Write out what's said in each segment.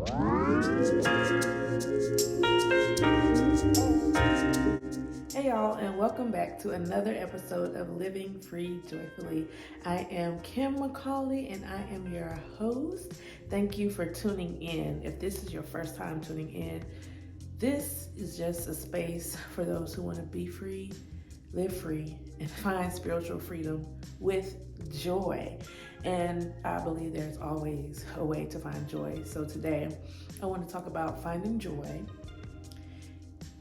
Hey y'all, and welcome back to another episode of Living Free Joyfully. I am Kim McCauley and I am your host. Thank you for tuning in. If this is your first time tuning in, this is just a space for those who want to be free, live free, and find spiritual freedom with joy. And I believe there's always a way to find joy. So today, I want to talk about finding joy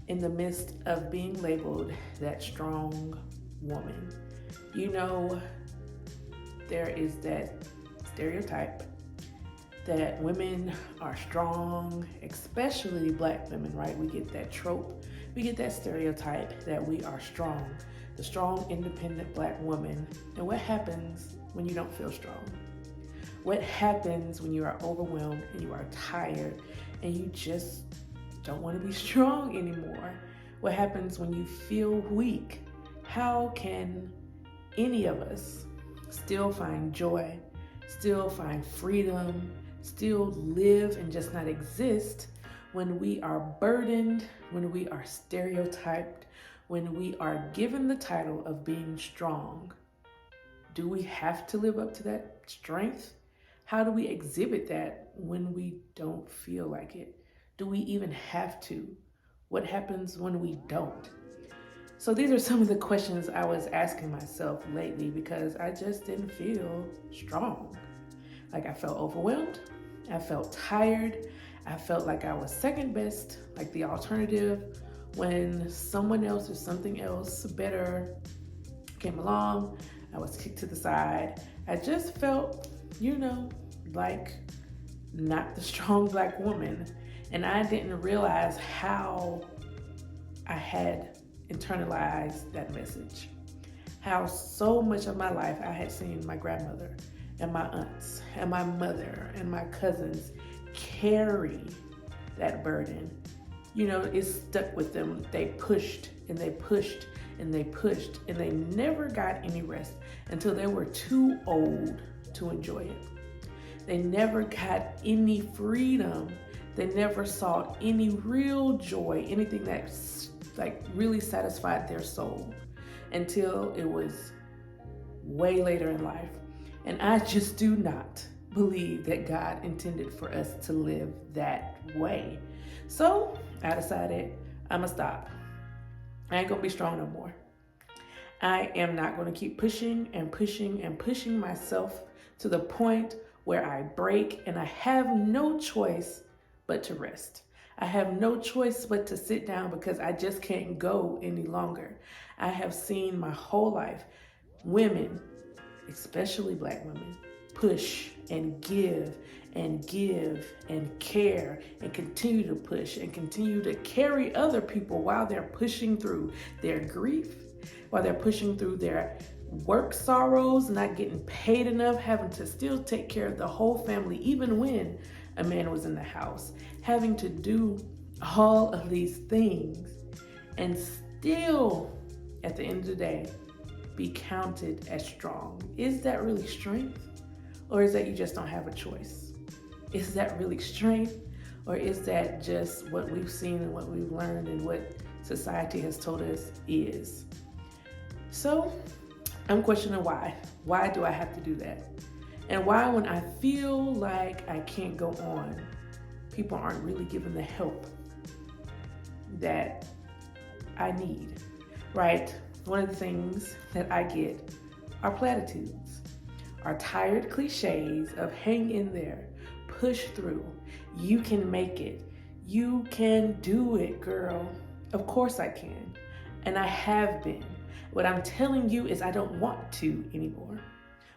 in the midst of being labeled that strong woman. You know, there is that stereotype that women are strong, especially Black women, right? We get that trope, we get that stereotype that we are strong, the strong, independent Black woman. And what happens when you don't feel strong? What happens when you are overwhelmed and you are tired and you just don't want to be strong anymore? What happens when you feel weak? How can any of us still find joy, still find freedom, still live and just not exist when we are burdened, when we are stereotyped, when we are given the title of being strong? Do we have to live up to that strength? How do we exhibit that when we don't feel like it? Do we even have to? What happens when we don't? So these are some of the questions I was asking myself lately because I just didn't feel strong. Like I felt overwhelmed, I felt tired, I felt like I was second best, like the alternative when someone else or something else better came along. I was kicked to the side. I just felt, like not the strong Black woman. And I didn't realize how I had internalized that message. How so much of my life I had seen my grandmother and my aunts and my mother and my cousins carry that burden. It stuck with them. They pushed and they pushed and they pushed and they never got any rest until they were too old to enjoy it. They never got any freedom. They never saw any real joy, anything that really satisfied their soul until it was way later in life. And I just do not believe that God intended for us to live that way. So I decided I'm gonna stop. I ain't gonna be strong no more. I am not gonna keep pushing and pushing and pushing myself to the point where I break and I have no choice but to rest. I have no choice but to sit down because I just can't go any longer. I have seen my whole life women, especially Black women, push and give and give and care and continue to push and continue to carry other people while they're pushing through their grief, while they're pushing through their work sorrows, not getting paid enough, having to still take care of the whole family, even when a man was in the house, having to do all of these things and still, at the end of the day, be counted as strong. Is that really strength? Or is that you just don't have a choice? Is that really strength? Or is that just what we've seen and what we've learned and what society has told us is? So I'm questioning why. Why do I have to do that? And why, when I feel like I can't go on, people aren't really giving the help that I need, right? One of the things that I get are platitudes, are tired cliches of hang in there, push through, you can make it, you can do it, girl. Of course I can, and I have been. What I'm telling you is I don't want to anymore.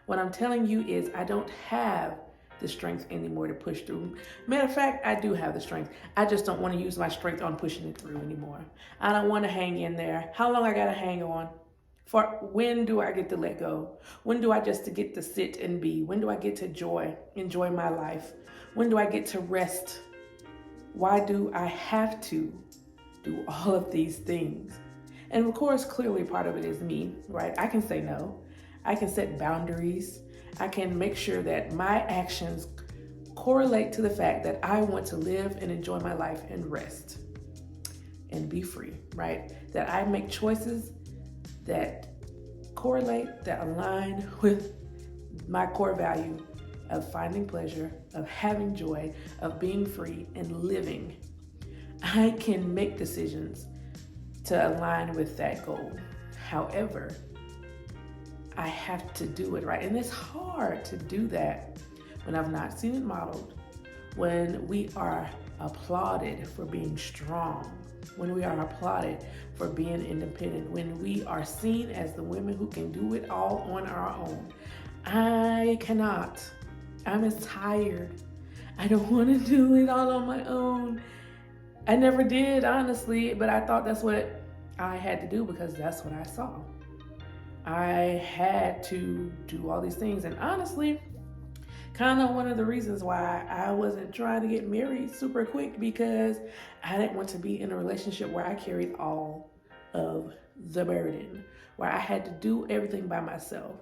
What I'm telling you is I don't have the strength anymore to push through. Matter of fact, I do have the strength. I just don't want to use my strength on pushing it through anymore. I don't want to hang in there. How long I got to hang on? For when do I get to let go? When do I just get to sit and be? When do I get to enjoy my life? When do I get to rest? Why do I have to do all of these things? And of course, clearly part of it is me, right? I can say no. I can set boundaries. I can make sure that my actions correlate to the fact that I want to live and enjoy my life and rest and be free, right? That I make choices that correlate, that align with my core value of finding pleasure, of having joy, of being free and living. I can make decisions to align with that goal. However, I have to do it right. And it's hard to do that when I've not seen it modeled, when we are applauded for being strong, when we are applauded for being independent, when we are seen as the women who can do it all on our own. I cannot. I'm as tired. I don't want to do it all on my own. I never did, honestly, but I thought that's what I had to do because that's what I saw. I had to do all these things. And honestly, kind of one of the reasons why I wasn't trying to get married super quick, because I didn't want to be in a relationship where I carried all of the burden, where I had to do everything by myself.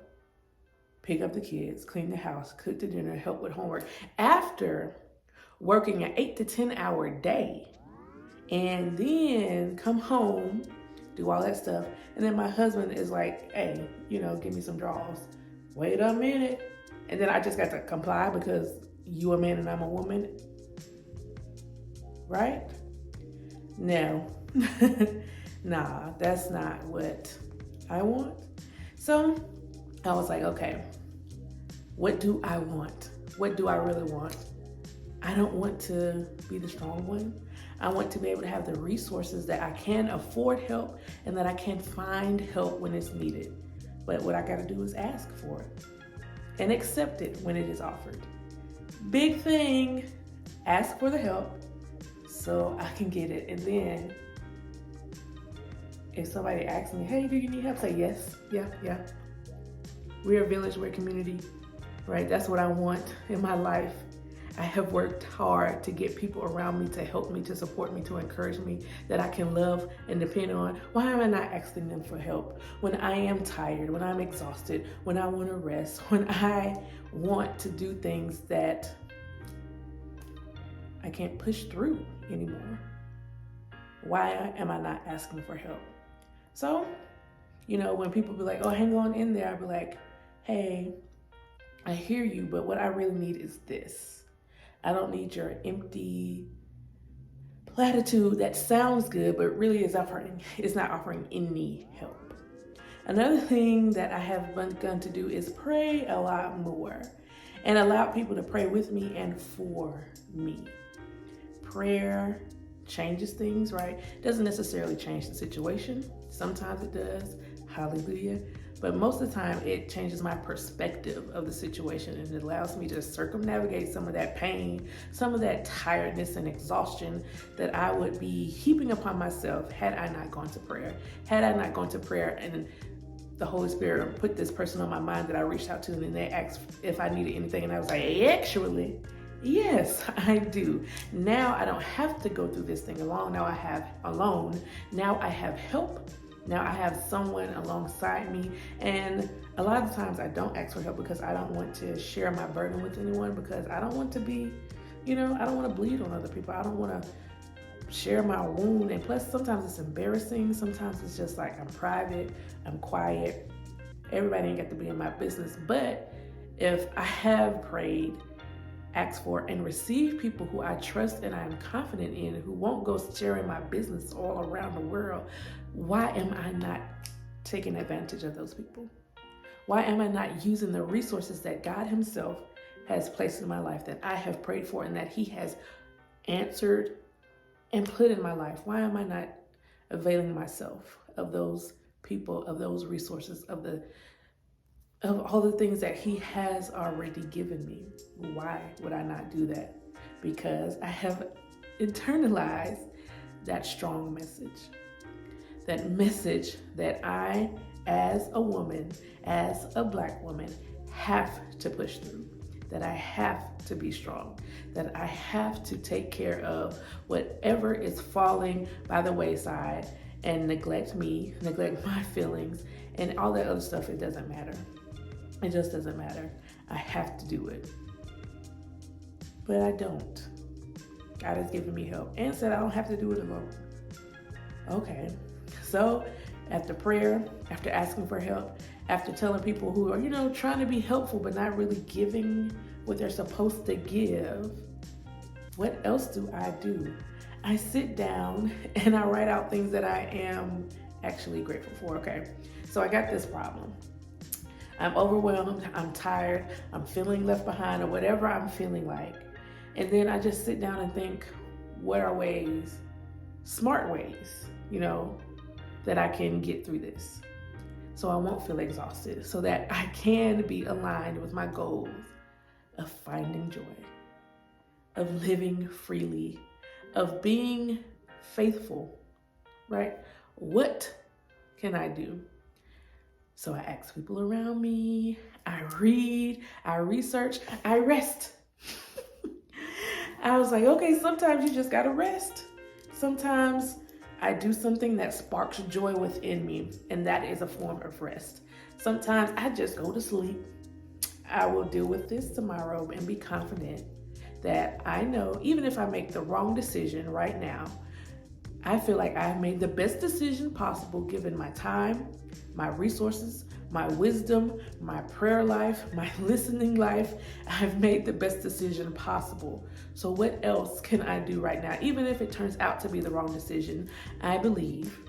Pick up the kids, clean the house, cook the dinner, help with homework. After working an 8 to 10 hour day, and then come home, do all that stuff. And then my husband is like, hey, give me some draws. Wait a minute. And then I just got to comply because you a man and I'm a woman. Right? No. Nah, that's not what I want. So I was like, okay, what do I want? What do I really want? I don't want to be the strong one. I want to be able to have the resources that I can afford help and that I can find help when it's needed. But what I got to do is ask for it and accept it when it is offered. Big thing, ask for the help so I can get it. And then if somebody asks me, hey, do you need help? Say yes, yeah. We're a village, we're a community, right? That's what I want in my life. I have worked hard to get people around me to help me, to support me, to encourage me, that I can love and depend on. Why am I not asking them for help when I am tired, when I'm exhausted, when I want to rest, when I want to do things that I can't push through anymore? Why am I not asking for help? So, when people be like, oh, hang on in there, I'll be like, hey, I hear you, but what I really need is this. I don't need your empty platitude that sounds good, but really is not offering any help. Another thing that I have begun to do is pray a lot more and allow people to pray with me and for me. Prayer changes things, right? It doesn't necessarily change the situation. Sometimes it does. Hallelujah. But most of the time, it changes my perspective of the situation, and it allows me to circumnavigate some of that pain, some of that tiredness and exhaustion that I would be heaping upon myself had I not gone to prayer. Had I not gone to prayer and the Holy Spirit put this person on my mind that I reached out to, and then they asked if I needed anything, and I was like, actually, yes, I do. Now I don't have to go through this thing alone. Now I have help. Now I have someone alongside me, and a lot of times I don't ask for help because I don't want to share my burden with anyone, because I don't want to be, I don't want to bleed on other people. I don't want to share my wound, and plus sometimes it's embarrassing. Sometimes it's just like I'm private, I'm quiet. Everybody ain't got to be in my business. But if I have prayed, asked for, and received people who I trust and I am confident in, who won't go sharing my business all around the world, why am I not taking advantage of those people? Why am I not using the resources that God Himself has placed in my life, that I have prayed for and that He has answered and put in my life? Why am I not availing myself of those people, of those resources, of all the things that He has already given me? Why would I not do that? Because I have internalized that strong message. That message that I, as a woman, as a Black woman, have to push through. That I have to be strong. That I have to take care of whatever is falling by the wayside and neglect me, neglect my feelings, and all that other stuff. It doesn't matter. It just doesn't matter. I have to do it. but I don't. God has given me help and said I don't have to do it alone. Okay, so after prayer, after asking for help, after telling people who are, trying to be helpful but not really giving what they're supposed to give, what else do? I sit down and I write out things that I am actually grateful for. Okay, so I got this problem. I'm overwhelmed, I'm tired, I'm feeling left behind, or whatever I'm feeling like. And then I just sit down and think, what are ways, smart ways, that I can get through this, so I won't feel exhausted, so that I can be aligned with my goals of finding joy, of living freely, of being faithful, right? What can I do? So I ask people around me, I read, I research, I rest. I was like, okay, sometimes you just gotta rest. Sometimes I do something that sparks joy within me, and that is a form of rest. Sometimes I just go to sleep. I will deal with this tomorrow and be confident that I know, even if I make the wrong decision right now, I feel like I've made the best decision possible given my time, my resources, my wisdom, my prayer life, my listening life. I've made the best decision possible. So what else can I do right now? Even if it turns out to be the wrong decision, I believe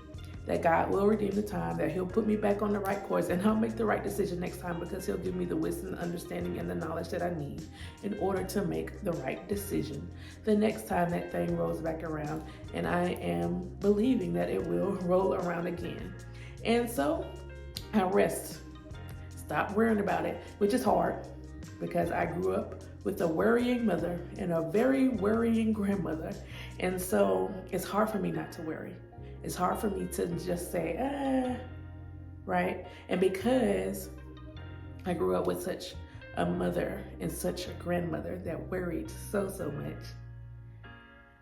that God will redeem the time, that he'll put me back on the right course, and I'll make the right decision next time, because he'll give me the wisdom, the understanding, and the knowledge that I need in order to make the right decision the next time that thing rolls back around. And I am believing that it will roll around again. And so I rest, stop worrying about it, which is hard because I grew up with a worrying mother and a very worrying grandmother. And so it's hard for me not to worry. It's hard for me to just say, right? And because I grew up with such a mother and such a grandmother that worried so much,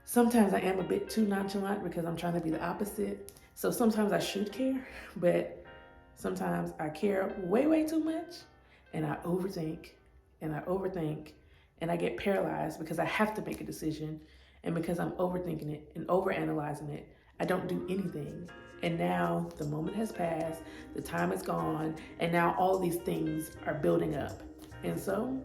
sometimes I am a bit too nonchalant because I'm trying to be the opposite. So sometimes I should care, but sometimes I care way too much, and I overthink and and I get paralyzed because I have to make a decision. And because I'm overthinking it and overanalyzing it, I don't do anything. And now the moment has passed, the time is gone, and now all these things are building up. And so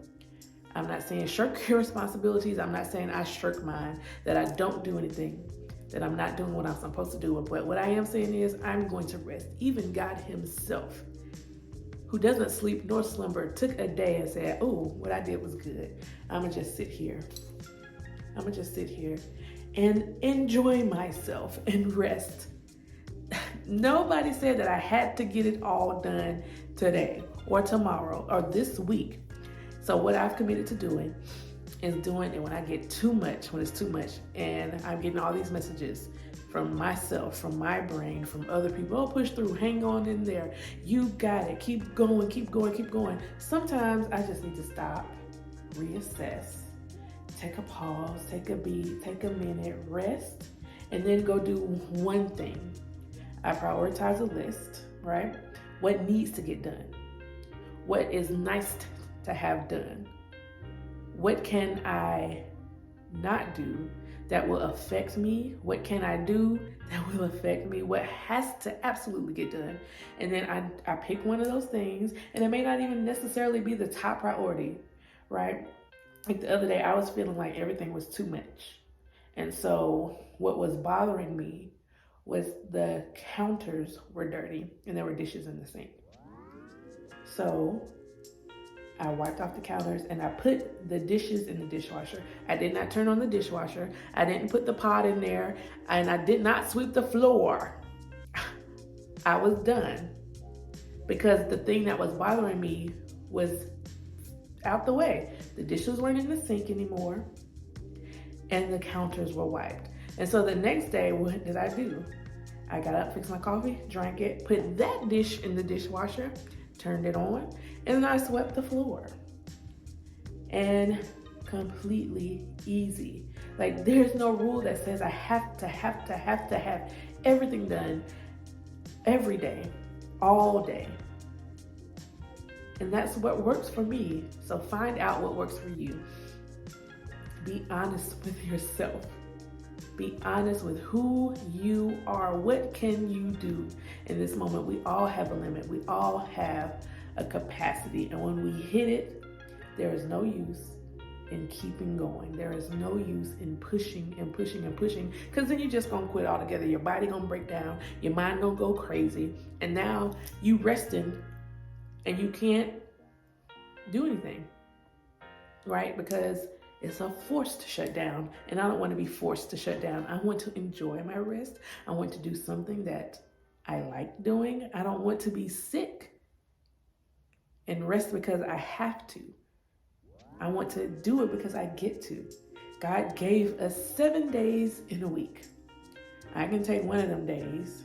I'm not saying shirk your responsibilities. I'm not saying I shirk mine, that I don't do anything, that I'm not doing what I'm supposed to do. But what I am saying is I'm going to rest. Even God himself, who doesn't sleep nor slumber, took a day and said, oh, what I did was good. I'm going to just sit here. And enjoy myself and rest. Nobody said that I had to get it all done today or tomorrow or this week. So what I've committed to doing is doing it when I get too much, when it's too much, and I'm getting all these messages from myself, from my brain, from other people. Oh, push through, hang on in there. You got it. Keep going. Sometimes I just need to stop, reassess, take a pause, take a beat, take a minute, rest, and then go do one thing. I prioritize a list, right? What needs to get done? What is nice to have done? What can I not do that will affect me? What can I do that will affect me? What has to absolutely get done? And then I pick one of those things, and it may not even necessarily be the top priority, right? Like the other day, I was feeling like everything was too much. And so what was bothering me was the counters were dirty and there were dishes in the sink. So I wiped off the counters and I put the dishes in the dishwasher. I did not turn on the dishwasher. I didn't put the pot in there, and I did not sweep the floor. I was done because the thing that was bothering me was out the way. The dishes weren't in the sink anymore and the counters were wiped. And so the next day, what did I do? I got up, fixed my coffee, drank it, put that dish in the dishwasher, turned it on, and then I swept the floor. And completely easy. Like there's no rule that says I have to have everything done every day, all day. And that's what works for me. So find out what works for you. be honest with yourself. Be honest with who you are. What can you do in this moment? We all have a limit. We all have a capacity. And when we hit it, there is no use in keeping going. There is no use in pushing and pushing and pushing, because then you're just gonna quit altogether. Your body gonna break down, your mind gonna go crazy, and now you resting and you can't do anything, right? Because it's a forced shutdown, and I don't want to be forced to shut down. I want to enjoy my rest. I want to do something that I like doing. I don't want to be sick and rest because I have to. I want to do it because I get to. God gave us 7 days in a week. I can take one of them days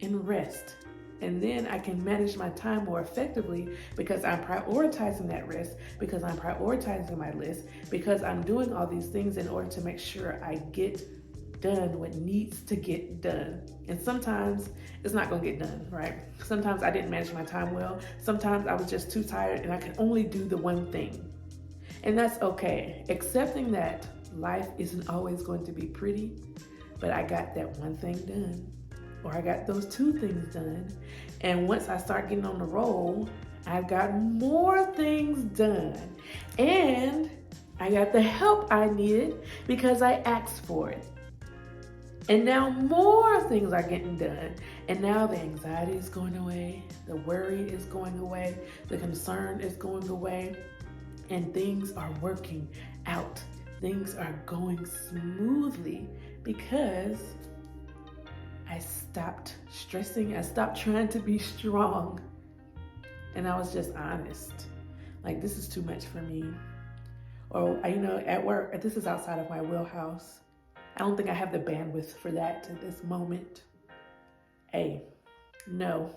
and rest. And then I can manage my time more effectively because I'm prioritizing that rest, because I'm prioritizing my list, because I'm doing all these things in order to make sure I get done what needs to get done. And sometimes it's not going to get done, right? Sometimes I didn't manage my time well. Sometimes I was just too tired and I could only do the one thing. And that's okay. Accepting that life isn't always going to be pretty, but I got that one thing done, or I got those two things done. And once I start getting on the roll, I've got more things done. And I got the help I needed because I asked for it. And now more things are getting done. And now the anxiety is going away, the worry is going away, the concern is going away. And things are working out. Things are going smoothly because I stopped stressing. I stopped trying to be strong. And I was just honest. Like, this is too much for me. Or, at work, this is outside of my wheelhouse. I don't think I have the bandwidth for that at this moment. Hey, no.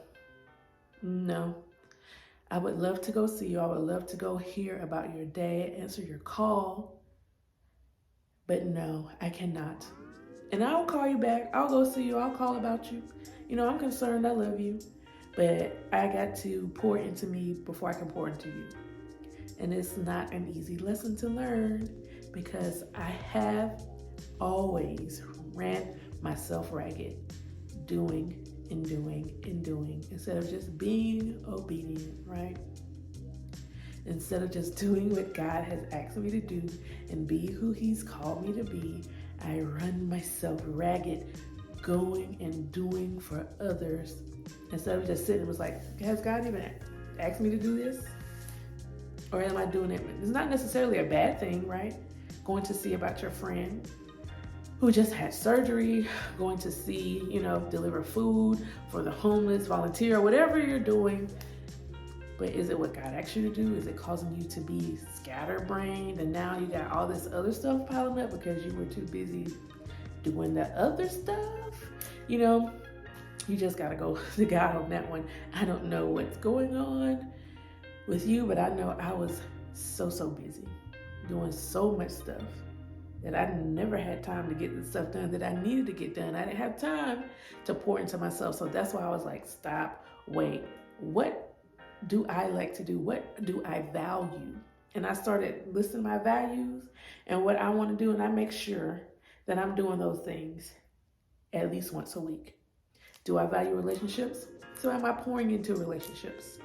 I would love to go see you. I would love to go hear about your day, answer your call. But no, I cannot. And I'll call you back. I'll go see you. I'll call about you. I'm concerned. I love you. But I got to pour into me before I can pour into you. And it's not an easy lesson to learn because I have always ran myself ragged, doing and doing instead of just being obedient, right? Instead of just doing what God has asked me to do and be who He's called me to be, I run myself ragged, going and doing for others instead of just sitting and was like, has God even asked me to do this? Or am I doing it? It's not necessarily a bad thing, right? Going to see about your friend who just had surgery, going to see, deliver food for the homeless, volunteer, whatever you're doing. But is it what God asked you to do? Is it causing you to be scatterbrained? And now you got all this other stuff piling up because you were too busy doing the other stuff? You just got to go to God on that one. I don't know what's going on with you, but I know I was so busy doing so much stuff that I never had time to get the stuff done that I needed to get done. I didn't have time to pour into myself. So that's why I was like, stop, wait, what do I like to do? What do I value? And I started listing my values and what I want to do. And I make sure that I'm doing those things at least once a week. Do I value relationships? So am I pouring into relationships?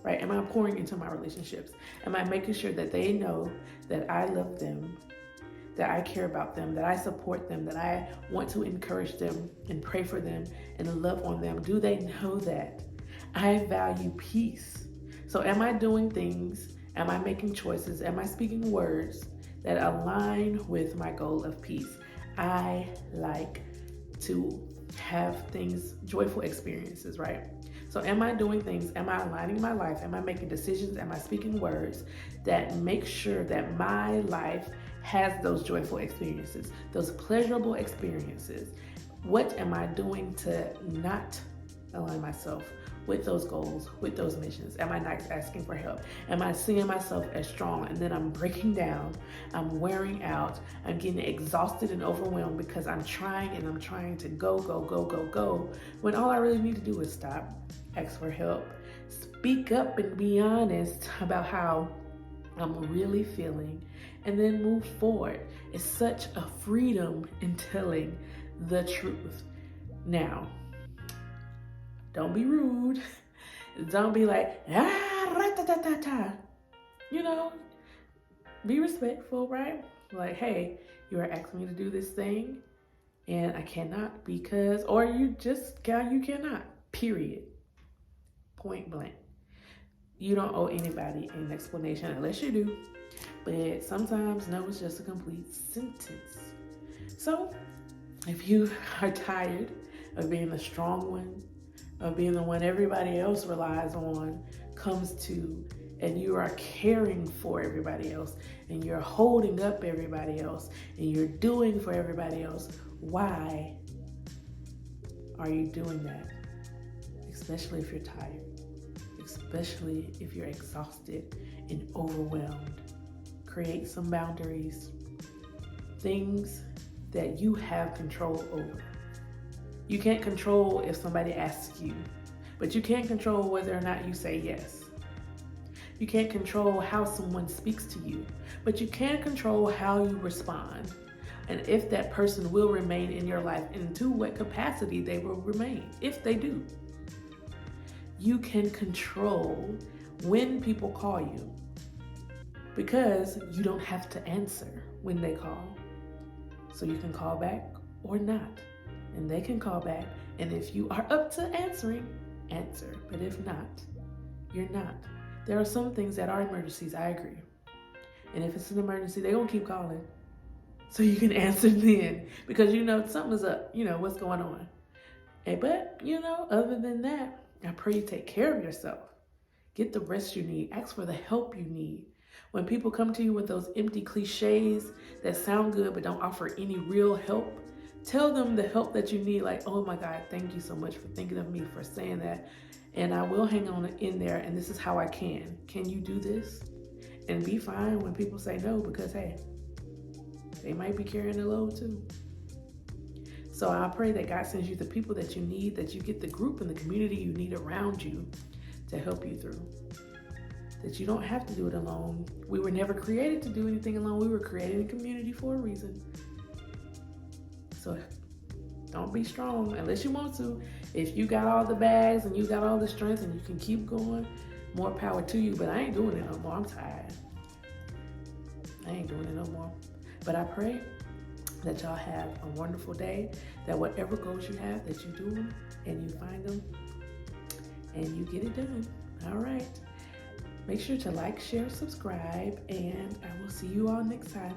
Right? Am I pouring into my relationships? Am I making sure that they know that I love them, that I care about them, that I support them, that I want to encourage them and pray for them and love on them? Do they know that I value peace? So am I doing things? Am I making choices? Am I speaking words that align with my goal of peace? I like to have things, joyful experiences, right? So am I doing things? Am I aligning my life? Am I making decisions? Am I speaking words that make sure that my life has those joyful experiences, those pleasurable experiences? What am I doing to not align myself with those goals, with those missions? Am I not asking for help? Am I seeing myself as strong and then I'm breaking down, I'm wearing out, I'm getting exhausted and overwhelmed because I'm trying to go, when all I really need to do is stop, ask for help, speak up and be honest about how I'm really feeling and then move forward. It's such a freedom in telling the truth. Now, don't be rude. Don't be like, ra-ta-ta-ta-ta. You know, be respectful, right? Like, hey, you are asking me to do this thing, and I cannot because, or you cannot, period. Point blank. You don't owe anybody an explanation unless you do. But sometimes no is just a complete sentence. So if you are tired of being the strong one, of being the one everybody else relies on, comes to, and you are caring for everybody else, and you're holding up everybody else, and you're doing for everybody else, why are you doing that? Especially if you're tired, especially if you're exhausted and overwhelmed. Create some boundaries, things that you have control over. You can't control if somebody asks you, but you can control whether or not you say yes. You can't control how someone speaks to you, but you can control how you respond, and if that person will remain in your life, and to what capacity they will remain, if they do. You can control when people call you, because you don't have to answer when they call. So you can call back or not, and they can call back, and if you are up to answering, answer, but if not, you're not. There are some things that are emergencies, I agree. And if it's an emergency, they're gonna keep calling. So you can answer then, because you know something's up, you know what's going on. But other than that, I pray you take care of yourself. Get the rest you need, ask for the help you need. When people come to you with those empty cliches that sound good but don't offer any real help, tell them the help that you need, like, oh my God, thank you so much for thinking of me, for saying that. And I will hang on in there, and this is how I can. Can you do this? And be fine when people say no, because hey, they might be carrying the load too. So I pray that God sends you the people that you need, that you get the group and the community you need around you to help you through. That you don't have to do it alone. We were never created to do anything alone. We were created in community for a reason. So don't be strong unless you want to. If you got all the bags and you got all the strength and you can keep going, more power to you. But I ain't doing it no more. I'm tired. I ain't doing it no more. But I pray that y'all have a wonderful day, that whatever goals you have, that you do them and you find them and you get it done. All right. Make sure to like, share, subscribe, and I will see you all next time.